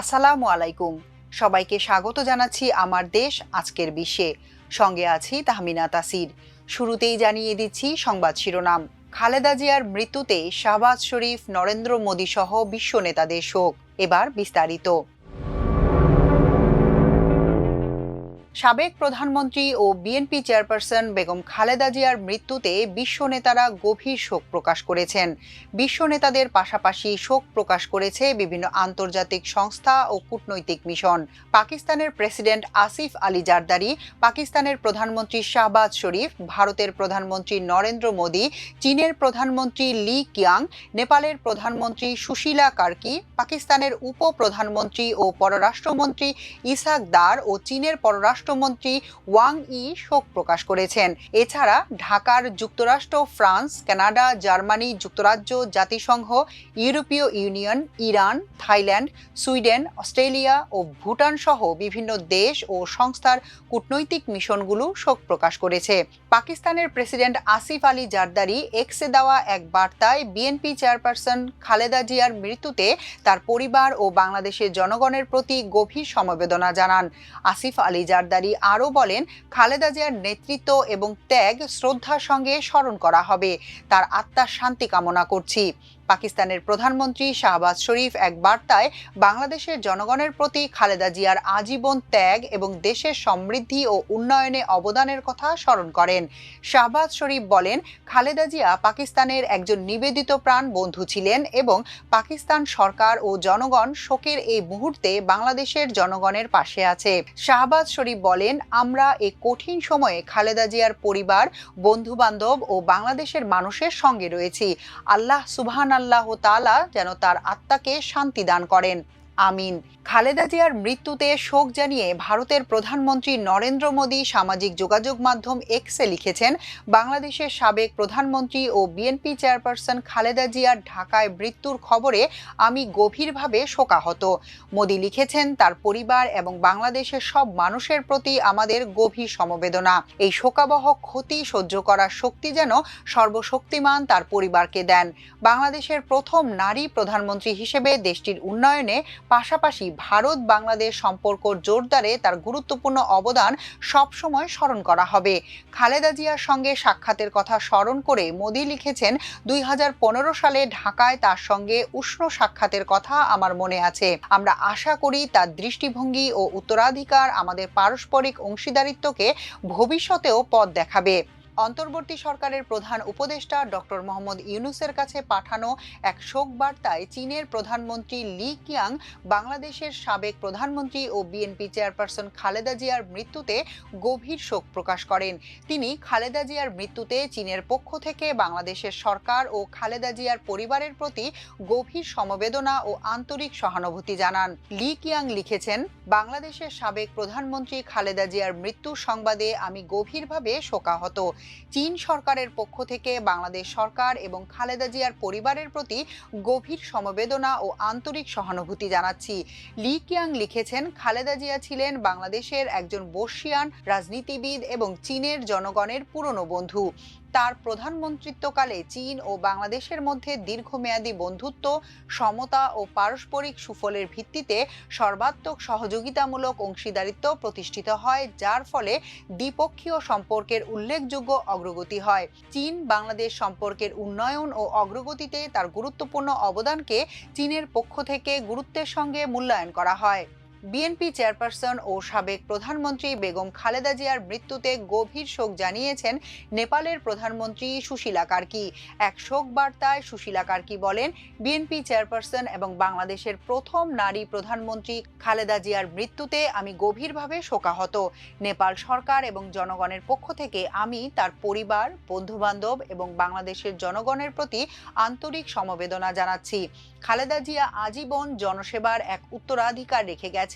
আসসালামু আলাইকুম। সবাইকে স্বাগত জানাচ্ছি আমার দেশ আজকের বিশ্বে। সঙ্গে আছি তাহমিনা তাসির। শুরুতেই জানিয়ে দিচ্ছি সংবাদ শিরোনাম। খালেদা জিয়ার মৃত্যুতে শাহবাজ শরীফ, নরেন্দ্র মোদী সহ বিশ্ব নেতাদের শোক। এবার বিস্তারিত। সাবেক প্রধানমন্ত্রী ও বিএনপি চেয়ারপারসন বেগম খালেদা জিয়ার মৃত্যুতে বিশ্ব নেতারা গভীর শোক প্রকাশ করেছেন। বিশ্ব নেতাদের পাশাপাশি শোক প্রকাশ করেছে বিভিন্ন আন্তর্জাতিক সংস্থা ও কূটনৈতিক মিশন। পাকিস্তানের প্রেসিডেন্ট আসিফ আলী জারদারি, পাকিস্তানের প্রধানমন্ত্রী শাহবাজ শরীফ, ভারতের প্রধানমন্ত্রী নরেন্দ্র মোদী, চীনের প্রধানমন্ত্রী লি কিয়াং, নেপালের প্রধানমন্ত্রী সুশীলা কার্কি, পাকিস্তানের উপপ্রধানমন্ত্রী ও পররাষ্ট্রমন্ত্রী ইসাক দার ও চীনের পররাষ্ট্রমন্ত্রী ওয়াং ই শোক প্রকাশ করেছেন। এছাড়া ঢাকার যুক্তরাষ্ট্র, ফ্রান্স, কানাডা, জার্মানি, যুক্তরাজ্য, জাতিসংঘ, ইউরোপীয় union, Iran, Thailand, Sweden, Australia ও ভুটান সহ বিভিন্ন দেশ ও সংস্থার কূটনৈতিক মিশনগুলো শোক প্রকাশ করেছে। পাকিস্তানের প্রেসিডেন্ট আসিফ আলী জারদারি এক্সে দেওয়া এক বার্তায় বিএনপি চেয়ারপারসন খালেদা জিয়ার মৃত্যুতে তার পরিবার ও বাংলাদেশের জনগণের প্রতি গভীর সমবেদনা জানান। আসিফ আলী জারদারি আরও বলেন, খালেদা জিয়ার নেতৃত্ব এবং ত্যাগ শ্রদ্ধার সঙ্গে স্মরণ করা হবে। তার আত্মার শান্তি কামনা করছি। পাকিস্তানের প্রধানমন্ত্রী শাহবাজ শরীফ এক বার্তায় বাংলাদেশের জনগণের প্রতি খালেদা জিয়ার আজীবন ত্যাগ এবং দেশের সমৃদ্ধি ও উন্নয়নে অবদানের কথা স্মরণ করেন। শাহবাজ শরীফ বলেন, খালেদা জিয়া পাকিস্তানের একজন নিবেদিত প্রাণ বন্ধু ছিলেন এবং পাকিস্তান সরকার ও জনগণ শোকের এই মুহূর্তে বাংলাদেশের জনগণের পাশে আছে। শাহবাজ শরীফ বলেন, আমরা এই কঠিন সময়ে খালেদা জিয়ার পরিবার, বন্ধু বান্ধব ও বাংলাদেশের মানুষের সঙ্গে রয়েছি। আল্লাহ সুবহানাল্লাহ তাআলা যেন তার আত্মাকে শান্তি দান করেন। আমিন। খালেদা জিয়ার মৃত্যুতে শোক জানিয়ে ভারতের প্রধানমন্ত্রী নরেন্দ্র মোদী সামাজিক যোগাযোগ মাধ্যম এক্সে লিখেছেন, বাংলাদেশের সাবেক প্রধানমন্ত্রী ও বিএনপি চেয়ারপারসন খালেদা জিয়ার ঢাকায় মৃত্যুর খবরে আমি গভীরভাবে শোকাহত। মোদী লিখেছেন, তার পরিবার এবং বাংলাদেশের সব মানুষের প্রতি আমাদের গভীর সমবেদনা। এই শোকাবহ ক্ষতি সহ্য করার শক্তি যেন সর্বশক্তিমান তার পরিবারকে দেন। বাংলাদেশের প্রথম নারী প্রধানমন্ত্রী হিসেবে দেশটির উন্নয়নে পাশাপাশি ভারত বাংলাদেশ সম্পর্ক জোরদারে তার গুরুত্বপূর্ণ অবদান সবসময় স্মরণ করা হবে। খালেদা জিয়ার সঙ্গে সাক্ষাতের কথা স্মরণ করে মোদী লিখেছেন, 2015 সালে ঢাকায় তার সঙ্গে উষ্ণ সাক্ষাতের কথা আমার মনে আছে। আমরা আশা করি তার দৃষ্টিভঙ্গি ও উত্তরাধিকার আমাদের পারস্পরিক অংশীদারিত্বকে ভবিষ্যতেও পথ দেখাবে। অন্তর্বর্তী সরকারের প্রধান উপদেষ্টা ডক্টর মোহাম্মদ ইউনূসের কাছে পাঠানো এক শোক বার্তায় চীনের প্রধানমন্ত্রী লি কিয়াং বাংলাদেশের সাবেক প্রধানমন্ত্রী ও বিএনপি চেয়ারপারসন খালেদা জিয়ার মৃত্যুতে গভীর শোক প্রকাশ করেন। তিনি খালেদা জিয়ার মৃত্যুতে চীনের পক্ষ থেকে বাংলাদেশের সরকার ও খালেদা জিয়ার পরিবারের প্রতি গভীর সমবেদনা ও আন্তরিক সহানুভূতি জানান। লি কিয়াং লিখেছেন, বাংলাদেশের সাবেক প্রধানমন্ত্রী খালেদা জিয়ার মৃত্যুর সংবাদে আমি গভীরভাবে শোকাহত। চীন সরকারের পক্ষ থেকে বাংলাদেশ সরকার এবং খালেদা জিয়ার পরিবারের প্রতি গভীর সমবেদনা ও আন্তরিক সহানুভূতি জানাচ্ছি। লি কিয়াং লিখেছেন, খালেদা জিয়া ছিলেন বাংলাদেশের একজন বর্ষীয়ান রাজনীতিবিদ এবং চীনের জনগণের পুরনো বন্ধু। তার প্রধানমন্ত্রিত্বকালে চীন ও বাংলাদেশের মধ্যে দীর্ঘমেয়াদী বন্ধুত্ব, সমতা ও পারস্পরিক সুফলের ভিত্তিতে সর্বাত্মক সহযোগিতামূলক অংশীদারিত্ব প্রতিষ্ঠিত হয়, যার ফলে দ্বিপক্ষীয় সম্পর্কের উল্লেখযোগ্য অগ্রগতি হয়। চীন বাংলাদেশ সম্পর্কের উন্নয়ন ও অগ্রগতিতে তার গুরুত্বপূর্ণ অবদানকে চীনের পক্ষ থেকে গুরুত্বের সঙ্গে মূল্যায়ন করা হয়। বিএনপি চেয়ারপারসন ও সাবেক প্রধানমন্ত্রী বেগম খালেদা জিয়ার মৃত্যুতে গভীর শোক জানিয়েছেন নেপালের প্রধানমন্ত্রী সুশীলা কার্কি। এক শোক বার্তায় সুশীলা কার্কি বলেন, বিএনপি চেয়ারপারসন এবং বাংলাদেশের প্রথম নারী প্রধানমন্ত্রী খালেদা জিয়ার মৃত্যুতে আমি গভীরভাবে শোকাহত। নেপাল সরকার এবং জনগণের পক্ষ থেকে আমি তার পরিবার, বন্ধুবান্ধব এবং বাংলাদেশের জনগণের প্রতি আন্তরিক সমবেদনা জানাচ্ছি। খালেদা জিয়া আজীবন জনসেবার এক উত্তরাধিকার রেখে গেছেন।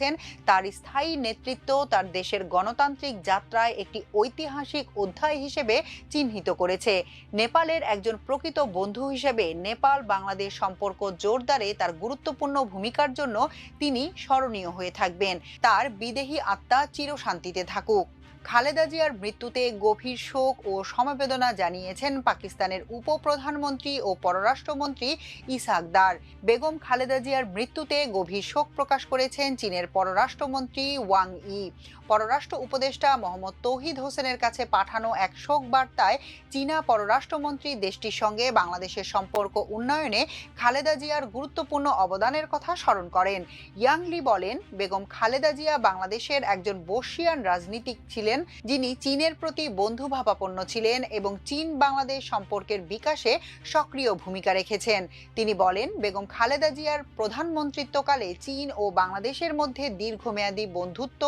তার স্থায়ী নেতৃত্ব তার দেশের গণতান্ত্রিক যাত্রায় একটি ঐতিহাসিক অধ্যায় হিসেবে চিহ্নিত করেছে। নেপালের একজন প্রকৃত বন্ধু হিসেবে নেপাল বাংলাদেশ সম্পর্ক জোরদারে তার গুরুত্বপূর্ণ ভূমিকার জন্য তিনি স্মরণীয় হয়ে থাকবেন। তার বিদেহী আত্মা চিরশান্তিতে থাকুক। খালেদা জিয়ার মৃত্যুতে গভীর শোক ও সমবেদনা জানিয়েছেন পাকিস্তানের উপপ্রধানমন্ত্রী ও পররাষ্ট্রমন্ত্রী ইসহাক দার। বেগম খালেদা জিয়ার মৃত্যুতে গভীর শোক প্রকাশ করেছেন চীনের পররাষ্ট্রমন্ত্রী ওয়াং ই। পররাষ্ট্র উপদেষ্টা মোহাম্মদ তৌহিদ হোসেনের কাছে পাঠানো এক শোক বার্তায় চীনা পররাষ্ট্রমন্ত্রী দেশটির সঙ্গে বাংলাদেশের সম্পর্ক উন্নয়নে খালেদা জিয়ার গুরুত্বপূর্ণ অবদানের কথা স্মরণ করেন। ইয়াং লি বলেন, বেগম খালেদা জিয়া বাংলাদেশের একজন বর্ষীয়ান রাজনীতিক ছিলেন, যিনি চীনের প্রতি বন্ধুভাবাপন্ন ছিলেন এবং চীন বাংলাদেশ সম্পর্কের বিকাশে সক্রিয় ভূমিকা রেখেছেন। তিনি বলেন, বেগম খালেদা জিয়ার প্রধানমন্ত্রিত্বকালে চীন ও বাংলাদেশের মধ্যে দীর্ঘমেয়াদী বন্ধুত্ব,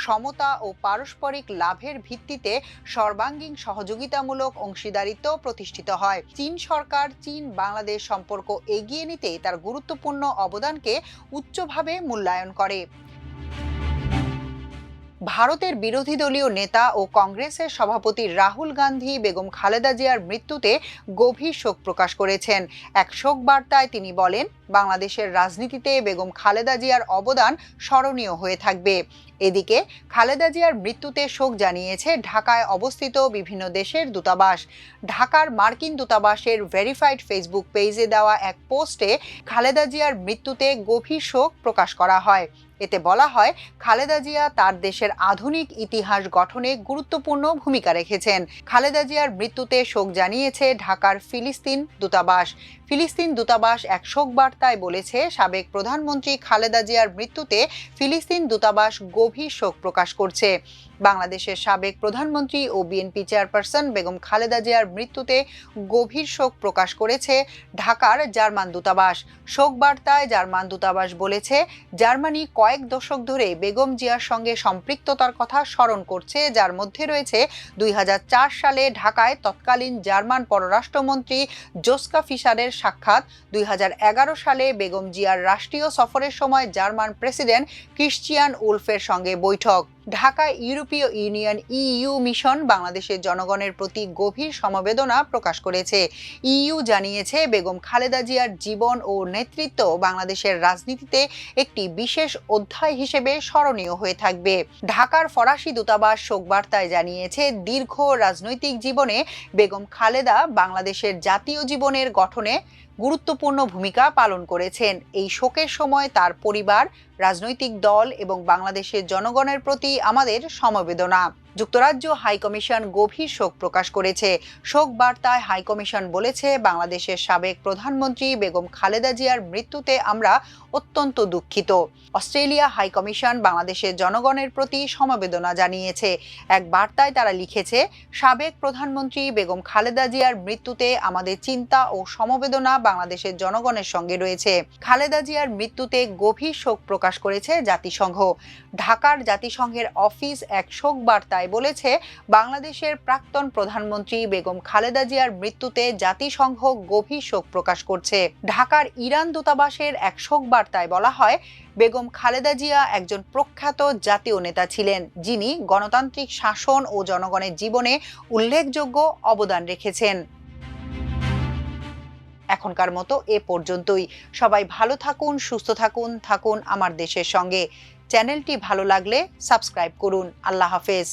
সমতা ও পারস্পরিক লাভের ভিত্তিতে সর্বাঙ্গীন সহযোগিতামূলক অংশীদারিত্ব প্রতিষ্ঠিত হয়। চীন সরকার চীন বাংলাদেশ সম্পর্ক এগিয়ে নিতে তার গুরুত্বপূর্ণ অবদানকে উচ্চভাবে মূল্যায়ন করে। ভারতের বিরোধী দলীয় নেতা ও কংগ্রেসের সভাপতি রাহুল গান্ধী বেগম খালেদা জিয়ার মৃত্যুতে গভীর শোক প্রকাশ করেছেন। এক শোক বার্তায় তিনি বলেন, বাংলাদেশের রাজনীতিতে বেগম খালেদা জিয়ার অবদান স্মরণীয় হয়ে থাকবে। এদিকে খালেদা জিয়ার মৃত্যুতে শোক জানিয়েছে ঢাকায় অবস্থিত বিভিন্ন দেশের দূতাবাস। ঢাকার মার্কিন দূতাবাসের ভেরিফাইড ফেসবুক পেজে দেওয়া এক পোস্টে খালেদা জিয়ার মৃত্যুতে গভীর শোক প্রকাশ করা হয়। এতে বলা হয়, খালেদা জিয়া তার দেশের আধুনিক ইতিহাস গঠনে গুরুত্বপূর্ণ ভূমিকা রেখেছেন। খালেদা জিয়ার মৃত্যুতে শোক জানিয়েছে ঢাকার ফিলিস্তিন দূতাবাস। ফিলিস্তিন দূতাবাস এক শোক বার্তায় বলেছে, সাবেক প্রধানমন্ত্রী খালেদা জিয়ার মৃত্যুতে ফিলিস্তিন দূতাবাস গভীর শোক প্রকাশ করছে। বাংলাদেশের সাবেক প্রধানমন্ত্রী ও বিএনপি চেয়ারপারসন বেগম খালেদা জিয়ার মৃত্যুতে গভীর শোক প্রকাশ করেছে ঢাকার জার্মান দূতাবাস। শোক বার্তায় জার্মান দূতাবাস বলেছে, জার্মানি কয়েক দশক ধরে বেগম জিয়ার সঙ্গে সম্পৃক্ততার কথা স্মরণ করছে, যার মধ্যে রয়েছে 2004 সালে ঢাকায় তৎকালীন জার্মান পররাষ্ট্রমন্ত্রী জোস্কা ফিশারের সাক্ষাৎ, 2011 সালে বেগম জিয়ার রাষ্ট্রীয় সফরের সময় জার্মান প্রেসিডেন্ট ক্রিশ্চিয়ান উলফের সঙ্গে বৈঠক। ঢাকায় ইউরোপীয় ইউনিয়ন ইইউ মিশন বাংলাদেশের জনগণের প্রতি গভীর সমবেদনা প্রকাশ করেছে। ইইউ জানিয়েছে, বেগম খালেদা জিয়ার জীবন ও নেতৃত্ব বাংলাদেশের রাজনীতিতে একটি বিশেষ অধ্যায় হিসেবে স্মরণীয় হয়ে থাকবে। ঢাকার ফরাসি দূতাবাস শোকবার্তায় জানিয়েছে, দীর্ঘ রাজনৈতিক জীবনে বেগম খালেদা বাংলাদেশের জাতীয় জীবনের গঠনে গুরুত্বপূর্ণ ভূমিকা পালন করেছেন। এই শোকের সময় তার পরিবার, রাজনৈতিক দল এবং বাংলাদেশের জনগণের প্রতি আমাদের সমবেদনা। যুক্তরাজ্য হাইকমিশন গভীর শোক প্রকাশ করেছে। শোক বার্তায় হাইকমিশন বলেছে, বাংলাদেশের সাবেক প্রধানমন্ত্রী বেগম খালেদা জিয়ার মৃত্যুতে আমরা অত্যন্ত দুঃখিত। অস্ট্রেলিয়া হাইকমিশন বাংলাদেশের জনগণের প্রতি সমবেদনা জানিয়েছে। এক বার্তায় তারা লিখেছে, সাবেক প্রধানমন্ত্রী বেগম খালেদা জিয়ার মৃত্যুতে আমাদের চিন্তা ও সমবেদনা বাংলাদেশের জনগণের সঙ্গে রয়েছে। খালেদা জিয়ার মৃত্যুতে গভীর শোক প্রকাশ করেছে জাতিসংঘ। ঢাকার জাতিসংঘের অফিস এক শোক বার্তায় বলেছে, বাংলাদেশের প্রাক্তন প্রধানমন্ত্রী বেগম খালেদা জিয়ার মৃত্যুতে জাতিসংঘ গভীর শোক প্রকাশ করছে। ঢাকার ইরান দূতাবাসের এক শোক বার্তায় বলা হয়, বেগম খালেদা জিয়া একজন প্রখ্যাত জাতীয় নেতা ছিলেন, যিনি গণতান্ত্রিক শাসন ও জনগণের জীবনে উল্লেখযোগ্য অবদান রেখেছেন। এখনকার মতো এ পর্যন্তই। সবাই ভালো থাকুন, সুস্থ থাকুন, থাকুন আমার দেশের সঙ্গে। চ্যানেলটি ভালো লাগলে সাবস্ক্রাইব করুন। আল্লাহ হাফেজ।